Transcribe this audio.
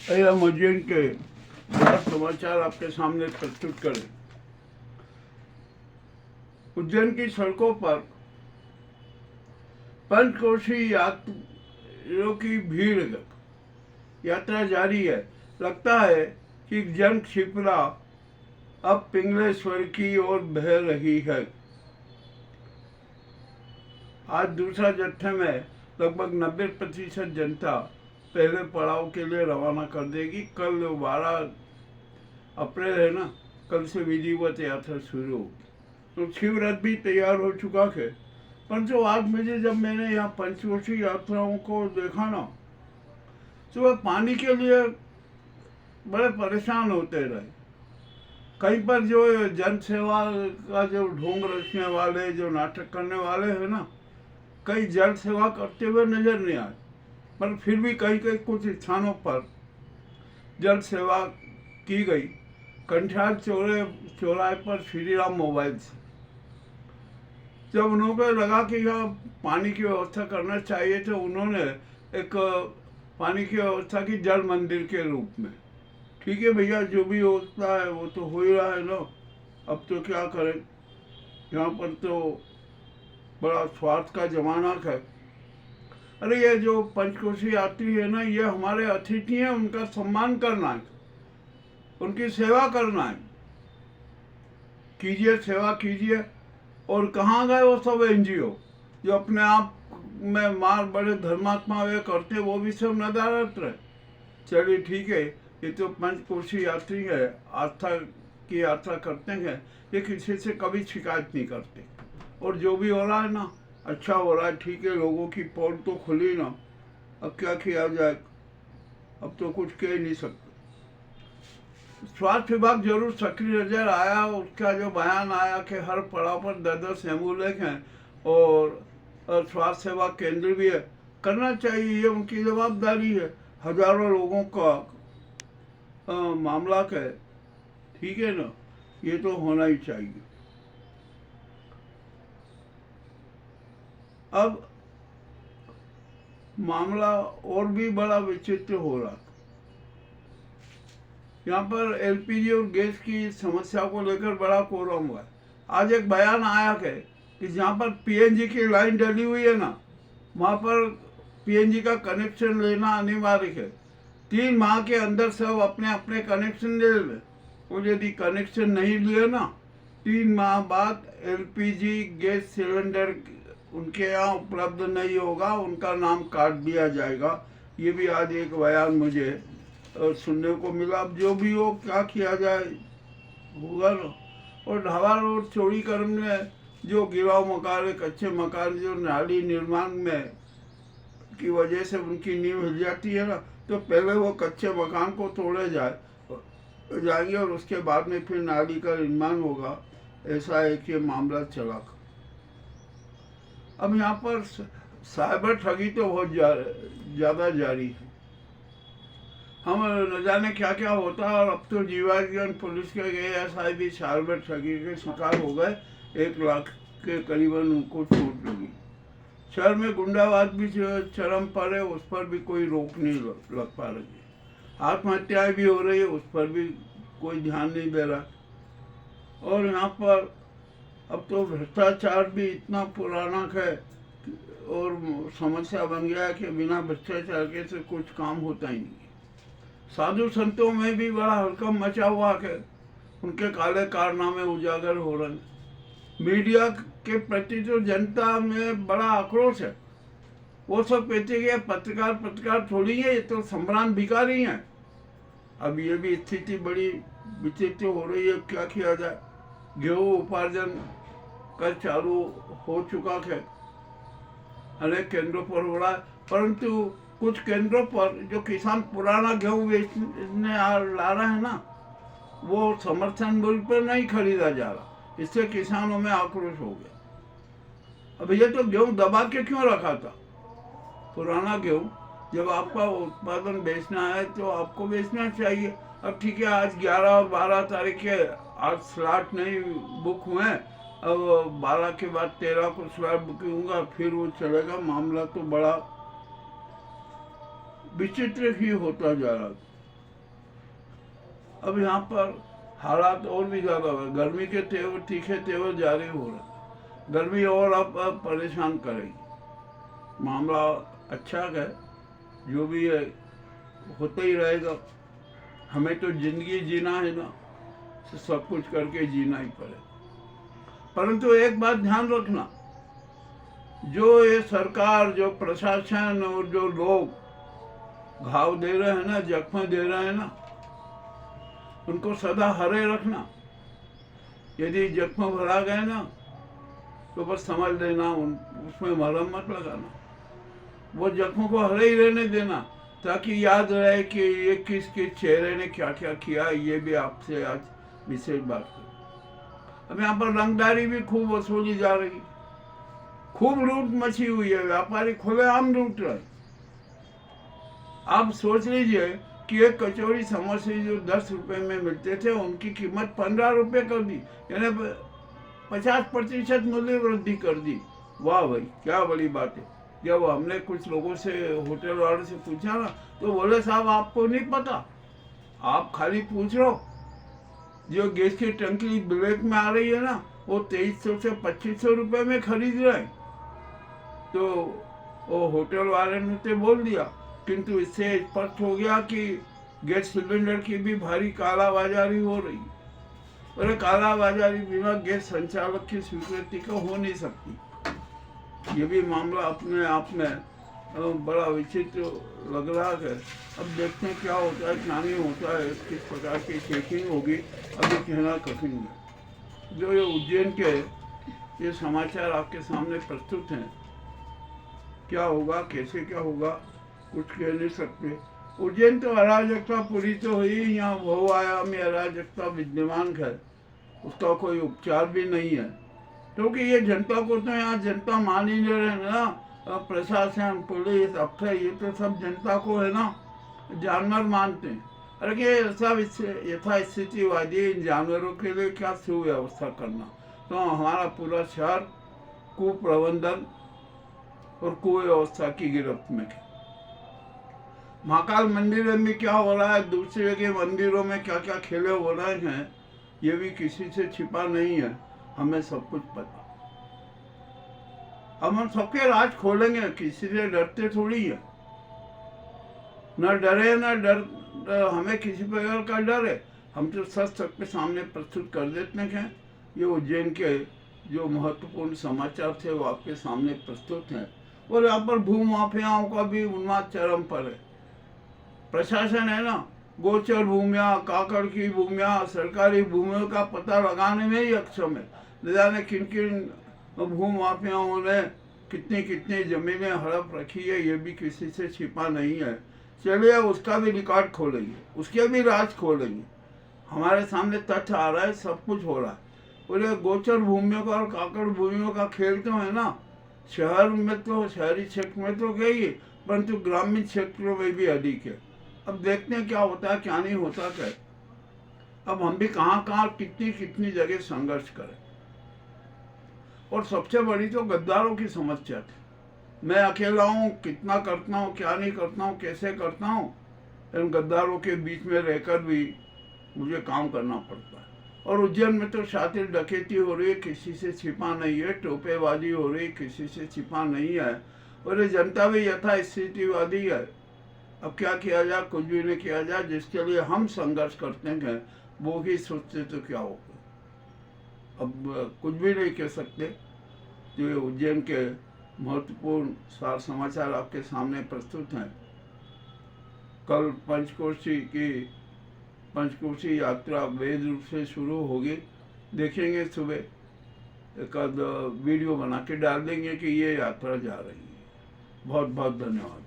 हम उज्जैन के बड़ा समाचार आपके सामने प्रस्तुत करें। उज्जैन की सड़कों पर पंचकोशी यात्रियों की भीड़, यात्रा जारी है। लगता है कि जन क्षिप्रा अब पिंगलेश्वर की ओर बह रही है। आज दूसरा जत्थे में लगभग 90% जनता पहले पड़ाव के लिए रवाना कर देगी। कल 12 अप्रैल है ना, कल से विधिवत यात्रा शुरू होगी। तो शिव रथ भी तैयार हो चुका है। परंतु आज मुझे जब मैंने यहाँ पंचकोशी यात्राओं को देखा ना, तो वह पानी के लिए बड़े परेशान होते रहे। कहीं पर जो जन सेवा का जो ढोंग रचने वाले, जो नाटक करने वाले हैं ना, कई जल सेवा करते हुए नजर नहीं आए। पर फिर भी कहीं कहीं कुछ स्थानों पर जल सेवा की गई। कंठार चौराहे पर श्री राम मोबाइल्स, जब उन्होंने लगा कि यह पानी की व्यवस्था करना चाहिए, तो उन्होंने एक पानी की व्यवस्था की जल मंदिर के रूप में। ठीक है भैया, जो भी होता है वो तो हो ही रहा है ना, अब तो क्या करें। यहाँ पर तो बड़ा स्वार्थ का जमाना है। अरे ये जो पंचकोशी यात्री है ना, ये हमारे अतिथि हैं, उनका सम्मान करना है, उनकी सेवा करना है। कीजिए, सेवा कीजिए। और कहाँ गए वो सब एनजीओ जो अपने आप में मार बड़े धर्मात्मा वे करते, वो भी सब नदारत रहे। चलिए ठीक है, ये तो पंचकोशी यात्री है, आस्था की यात्रा करते हैं, ये किसी से कभी शिकायत नहीं करते। और जो भी हो रहा है ना, अच्छा हो रहा है, ठीक है। लोगों की पोल तो खुली ना, अब क्या किया जाए, अब तो कुछ कह नहीं सकते। स्वास्थ्य विभाग जरूर सक्रिय नजर आया। उसका जो बयान आया कि हर पड़ाव पर 10-10 एम्बुलेंस हैं और स्वास्थ्य सेवा केंद्र भी है, करना चाहिए, ये उनकी जवाबदारी है। हजारों लोगों का मामला है, ठीक है ना, ये तो होना ही चाहिए। अब मामला और भी बड़ा विचित्र हो रहा था। यहाँ पर एलपीजी और गैस की समस्या को लेकर बड़ा कोरम हुआ है। आज एक बयान आया है कि जहाँ पर पीएनजी की लाइन डली हुई है ना, वहाँ पर पीएनजी का कनेक्शन लेना अनिवार्य है। 3 माह के अंदर सब अपने अपने कनेक्शन ले लें। और यदि कनेक्शन नहीं लिए ना, 3 माह बाद एलपीजी गैस सिलेंडर उनके यहाँ उपलब्ध नहीं होगा, उनका नाम काट दिया जाएगा। ये भी आज एक बयान मुझे सुनने को मिला। अब जो भी हो, क्या किया जाए, होगा ना। और ढाबा रोड चौड़ीकरण में जो गिराव मकान, कच्चे मकान जो नाली निर्माण में की वजह से उनकी नींव हिल जाती है ना, तो पहले वो कच्चे मकान को तोड़े जाएंगे और उसके बाद में फिर नाली का निर्माण होगा। ऐसा एक ये मामला चला। अब यहाँ पर साइबर ठगी तो बहुत ज़्यादा जारी है। हम न जाने क्या क्या होता है। और अब तो जीवाजीवन पुलिस के एएसआई भी साइबर ठगी के शिकार हो गए। 1 लाख के करीबन उनको चोट लगी। शहर में गुंडावाद भी चरम पर है, उस पर भी कोई रोक नहीं लग पा रही है। आत्महत्याएं भी हो रही है, उस पर भी कोई ध्यान नहीं दे रहा। और यहाँ पर अब तो भ्रष्टाचार भी इतना पुराना है और समस्या बन गया है कि बिना भ्रष्टाचार के से कुछ काम होता ही नहीं। साधु संतों में भी बड़ा हड़कंप मचा हुआ है, उनके काले कारनामे उजागर हो रहे हैं। मीडिया के प्रति तो जनता में बड़ा आक्रोश है। वो सब कहते हैं पत्रकार थोड़ी है, ये तो संभ्रांत भिखारी हैं। अब ये भी स्थिति बड़ी विचित्र हो रही है, क्या किया जाए। गेहूँ उपार्जन कर चालू हो चुका है, अनेक केंद्रों पर हो रहा है। परंतु कुछ केंद्रों पर जो किसान पुराना गेहूँ बेचने ला रहे हैं ना, वो समर्थन मूल्य पर नहीं खरीदा जा रहा। इससे किसानों में आक्रोश हो गया। अब ये तो गेहूँ दबा के क्यों रखा था? पुराना गेहूँ जब आपका उत्पादन बेचना है तो आपको बेचना चाहिए। अब ठीक है, आज 11 और 12 तारीख के आज स्लॉट नहीं बुक हुए। अब 12 के बाद 13 को स्लॉट बुकिंग होगा, फिर वो चलेगा। मामला तो बड़ा विचित्र ही होता जा रहा। अब यहाँ पर हालात और भी ज़्यादा हुए, गर्मी के तेवर तीखे तेवर जारी हो रहे, गर्मी और अब परेशान करेगी। मामला अच्छा है, जो भी है होता ही रहेगा। हमें तो जिंदगी जीना है ना, तो सब कुछ करके जीना ही पड़े। परंतु एक बात ध्यान रखना, जो ये सरकार, जो प्रशासन और जो लोग घाव दे रहे हैं ना, जख्म दे रहे हैं ना, उनको सदा हरे रखना। यदि जख्म भरा गए ना, तो बस समझ लेना उसमें मरहम मत लगाना, वो जख्म को हरे ही रहने देना, ताकि याद रहे कि ये किस किस चेहरे ने क्या क्या किया। ये भी आपसे आज विशेष बात है। अब यहाँ पर रंगदारी भी खूब वसूली जा रही, खूब लूट मची हुई है, व्यापारी खुलेआम लूट रहे। आप सोच लीजिए कि एक कचौरी समोसे जो 10 रुपए में मिलते थे, उनकी कीमत 15 रुपए कर दी, यानी 50% मूल्य वृद्धि कर दी। वाह भाई, क्या बड़ी बात है। जब हमने कुछ लोगों से, होटल वालों से पूछा ना, तो बोले साहब आपको नहीं पता, आप खाली पूछ रहे हो। जो गैस की टंकी ब्लैक में आ रही है ना, वो 2300 से 2500 रुपए में खरीद रहे हैं। तो वो होटल वाले ने तो बोल दिया, किंतु इससे स्पष्ट हो गया कि गैस सिलेंडर की भी भारी कालाबाजारी हो रही है। और कालाबाजारी बिना गैस संचालक की स्वीकृति का हो नहीं सकती। ये भी मामला अपने आप में बड़ा विचित्र लग रहा है। अब देखते हैं क्या होता है, क्या नहीं होता है, किस प्रकार की चेकिंग होगी, अभी कहना कठिन है। जो ये उज्जैन के ये समाचार आपके सामने प्रस्तुत हैं, क्या होगा, कैसे क्या होगा, कुछ कह नहीं सकते। उज्जैन तो अराजकता पूरी तो हुई, यहाँ बहुआयामी अराजकता विद्यमान है, उसका कोई उपचार भी नहीं है। क्योंकि ये जनता को तो यहाँ जनता मान ही नहीं रहे ना, प्रशासन, पुलिस, अफसर, ये तो सब जनता को है ना जानवर मानते हैं। अरे ये ऐसा यथास्थितिवादी इन जानवरों के लिए क्या सुव्यवस्था करना। तो हमारा पूरा शहर कुप्रबंधन और कुव्यवस्था की गिरफ्त में है। महाकाल मंदिर में क्या हो रहा है, दूसरे के मंदिरों में क्या क्या खेले हो रहे हैं, ये भी किसी से छिपा नहीं है, हमें सब कुछ पता। अब हम सबके राज खोलेंगे, किसी से डरते थोड़ी है, न डरे न डर, हमें किसी प्रकार का डर है। हम तो सच सबके सामने प्रस्तुत कर देते हैं। ये उज्जैन के जो महत्वपूर्ण समाचार थे वो आपके सामने प्रस्तुत हैं। और यहाँ पर भू माफियाओं का भी उन्माद चरम पर है। प्रशासन है ना, गोचर भूमिया, काकड़ की भूमिया, सरकारी भूमियों का पता लगाने में ही अक्षम है। न जाने किन किन भू माफियाओं ने कितनी कितनी जमीनें हड़प रखी है, ये भी किसी से छिपा नहीं है। चलिए उसका भी रिकॉर्ड खोलेंगे, उसके भी राज खोलेंगे। हमारे सामने तथ्य आ रहा है, सब कुछ हो रहा है। बोले गोचर भूमियों का और काकड़ भूमियों का खेल तो है ना, शहर में तो, शहरी क्षेत्र में तो गई, परंतु ग्रामीण क्षेत्रों में भी अधिक है। अब देखते हैं क्या होता है, क्या नहीं होता क्या। अब हम भी कहाँ कहाँ कितनी कितनी जगह संघर्ष करें। और सबसे बड़ी तो गद्दारों की समस्या थी। मैं अकेला हूँ, कितना करता हूँ, क्या नहीं करता हूँ, कैसे करता हूँ, इन गद्दारों के बीच में रहकर भी मुझे काम करना पड़ता है। और उज्जैन में तो शातिर डकैती हो रही है, किसी से छिपा नहीं है, टोपेबाजी हो रही, किसी से छिपा नहीं है। और ये जनता भी यथास्थितिवादी है। अब क्या किया जाए, कुछ भी नहीं किया जाए। जिसके लिए हम संघर्ष करते हैं वो ही सोचते तो क्या होगा। अब कुछ भी नहीं कह सकते। जो उज्जैन के महत्वपूर्ण सार समाचार आपके सामने प्रस्तुत हैं। कल पंचकोशी यात्रा वैध रूप से शुरू होगी। देखेंगे, सुबह एक आध वीडियो बना के डाल देंगे कि ये यात्रा जा रही है। बहुत बहुत धन्यवाद।